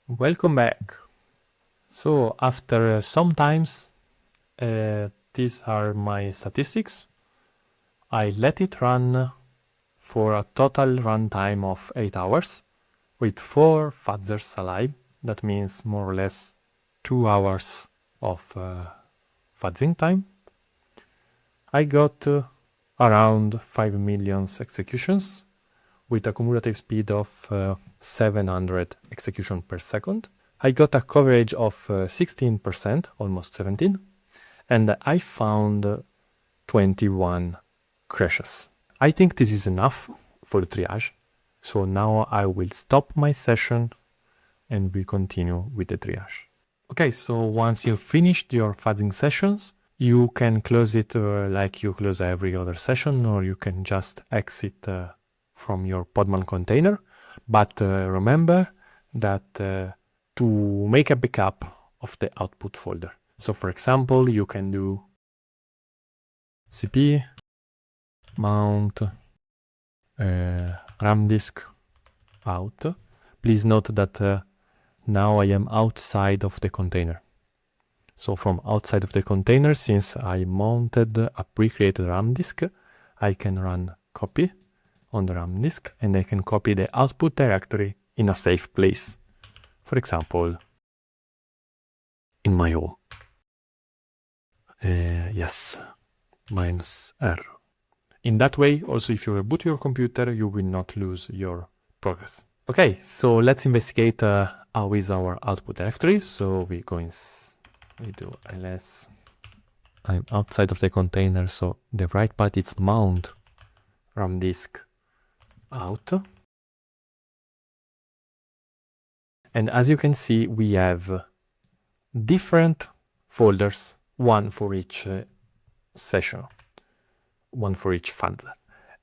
Welcome back. So after some times, these are my statistics. I let it run for a total runtime of 8 hours with 4 fuzzers alive. That means more or less 2 hours of fuzzing time. I got around 5 million executions with a cumulative speed of 700 execution per second. I got a coverage of 16%, almost 17, and I found 21 crashes. I think this is enough for the triage. So now I will stop my session and we continue with the triage. Okay, so once you've finished your fuzzing sessions, you can close it like you close every other session, or you can just exit from your Podman container. But remember that to make a backup of the output folder. So for example, you can do cp mount RAM disk out. Please note that now I am outside of the container. So from outside of the container, since I mounted a pre-created RAM disk, I can run copy on the RAM disk and I can copy the output directory in a safe place. For example, in my home. Yes, -R. In that way, also if you reboot your computer, you will not lose your progress. Okay, so let's investigate how is our output directory. So we do ls. I'm outside of the container, so the right part is mount RAM disk out. And as you can see, we have different folders, one for each session, one for each fuzzer.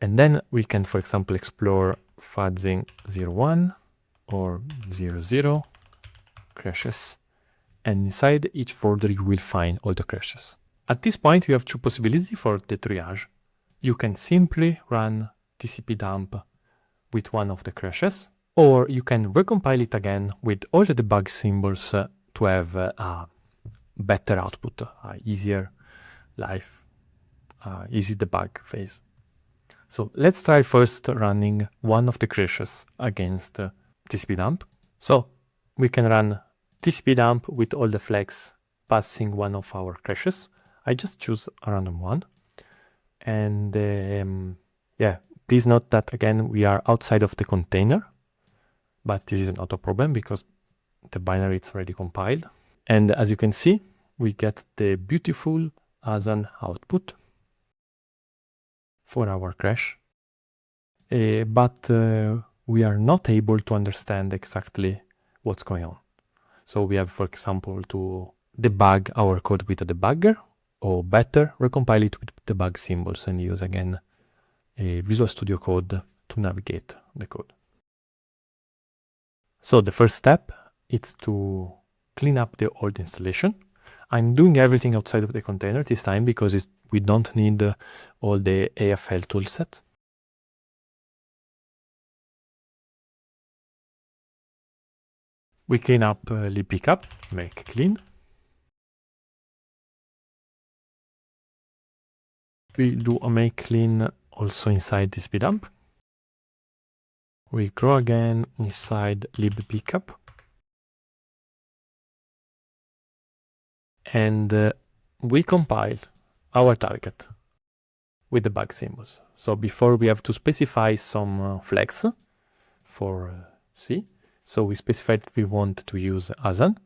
And then we can, for example, explore Fuzz1001 or 00 crashes. And inside each folder, you will find all the crashes. At this point, you have two possibilities for the triage. You can simply run tcpdump with one of the crashes, or you can recompile it again with all the debug symbols to have a better output, easier life, easy debug phase. So let's try first running one of the crashes against tcpdump. So we can run tcpdump with all the flags passing one of our crashes. I just choose a random one. And yeah, please note that again, we are outside of the container, but this is not a problem because the binary is already compiled. And as you can see, we get the beautiful ASAN output for our crash. But we are not able to understand exactly what's going on. So we have, for example, to debug our code with a debugger, or better, recompile it with debug symbols and use again a Visual Studio Code to navigate the code. So the first step is to clean up the old installation. I'm doing everything outside of the container this time because we don't need all the AFL toolset. We clean up libpickup, make clean. We do a make clean also inside tcpdump. We grow again inside libpickup. And we compile our target with the bug symbols. So before we have to specify some flags for C. So we specified we want to use ASAN,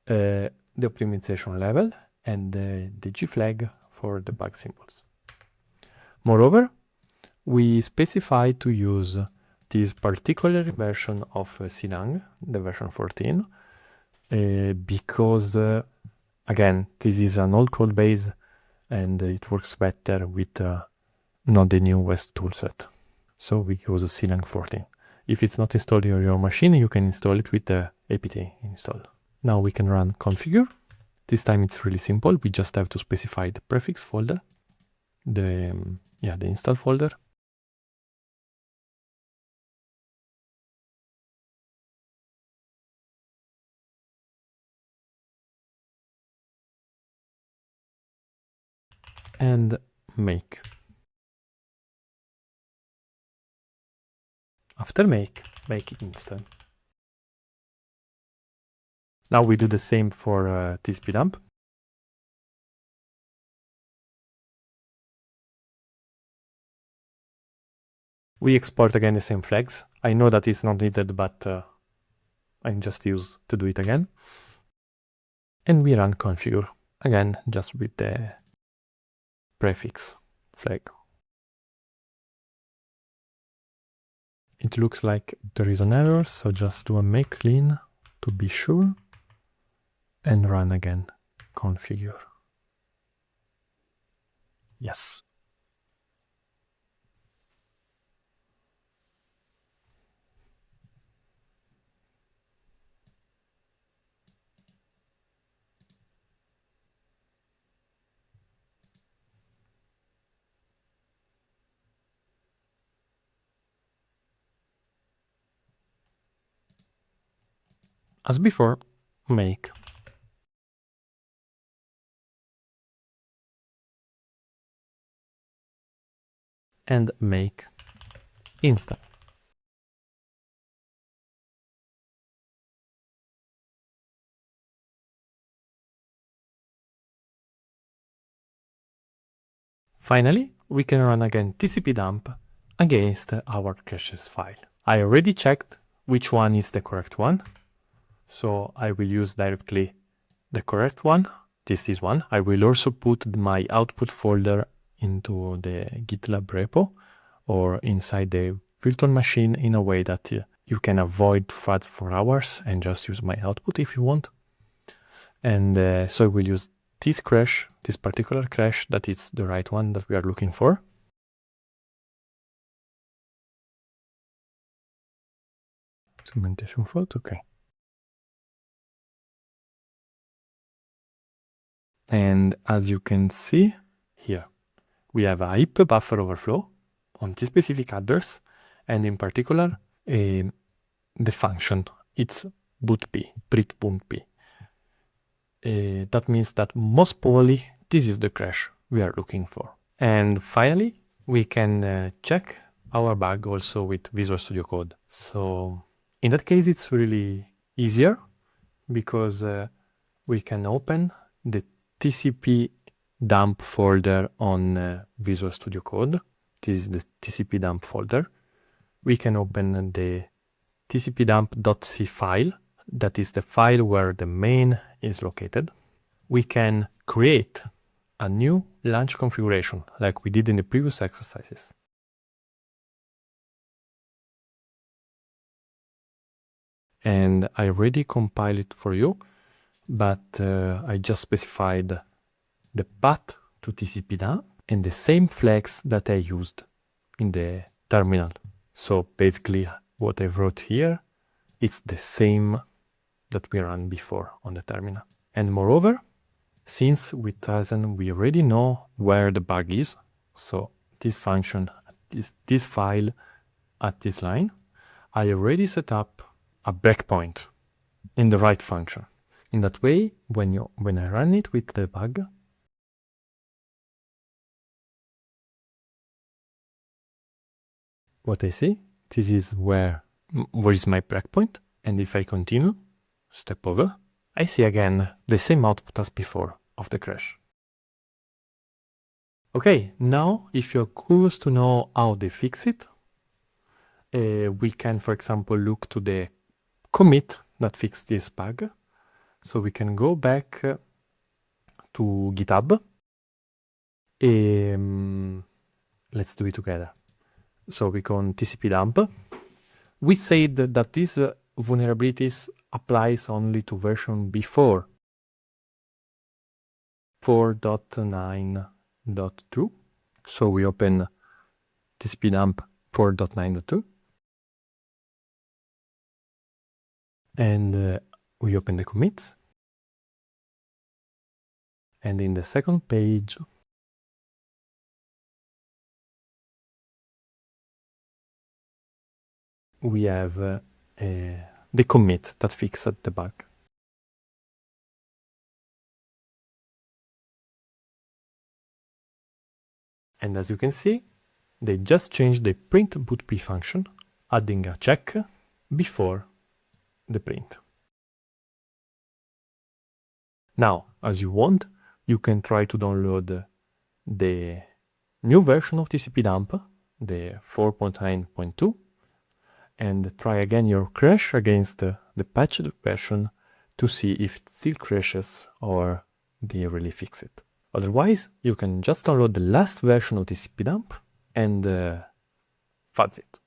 the optimization level, and the G flag for the bug symbols. Moreover, we specify to use this particular version of Sinang, the version 14, because again, this is an old code base and it works better with not the newest toolset. So we use Sinang 14. If it's not installed on your machine, you can install it with the apt install. Now we can run configure. This time it's really simple. We just have to specify the prefix folder, the install folder. and make. After make instant. Now we do the same for tcpdump. We export again the same flags. I know that it's not needed, but I'm just used to do it again. And we run configure, again, just with the prefix flag. It looks like there is an error, so just do a make clean to be sure, and run again, configure. Yes. As before, make. And make instant. Finally, we can run again tcpdump against our caches file. I already checked which one is the correct one, so I will use directly the correct one. This is one. I will also put my output folder into the GitLab repo or inside the virtual machine in a way that you can avoid FUD for hours and just use my output if you want. And so we'll use this crash, this particular crash, that is the right one that we are looking for. Segmentation fault, okay. And as you can see here, we have a heap buffer overflow on this specific address, and in particular, the function, it's bootp, pretbootp. That means that most probably this is the crash we are looking for. And finally, we can check our bug also with Visual Studio Code. So in that case, it's really easier because we can open the tcpdump folder on Visual Studio Code. This is the tcpdump folder. We can open the tcpdump.c file. That is the file where the main is located. We can create a new launch configuration like we did in the previous exercises. And I already compiled it for you, but I just specified the path to tcpdump and the same flags that I used in the terminal. So basically what I wrote here, it's the same that we ran before on the terminal. And moreover, since with Tizen we already know where the bug is, so this function, this file at this line, I already set up a breakpoint in the right function. In that way, when I run it with the bug, what I see, this is where is my breakpoint, and if I continue, step over, I see again the same output as before of the crash. Okay, now if you're curious to know how they fix it, we can, for example, look to the commit that fixed this bug. So we can go back to GitHub. Let's do it together. So we go on tcpdump. We said that these vulnerabilities applies only to version before 4.9.2. So we open tcpdump 4.9.2. And we open the commits. And in the second page, we have the commit that fixed the bug. And as you can see, they just changed the print bootp function, adding a check before the print. Now, as you want, you can try to download the new version of tcpdump, the 4.9.2, and try again your crash against the patched version to see if it still crashes or they really fix it. Otherwise, you can just download the last version of tcpdump and fuzz it.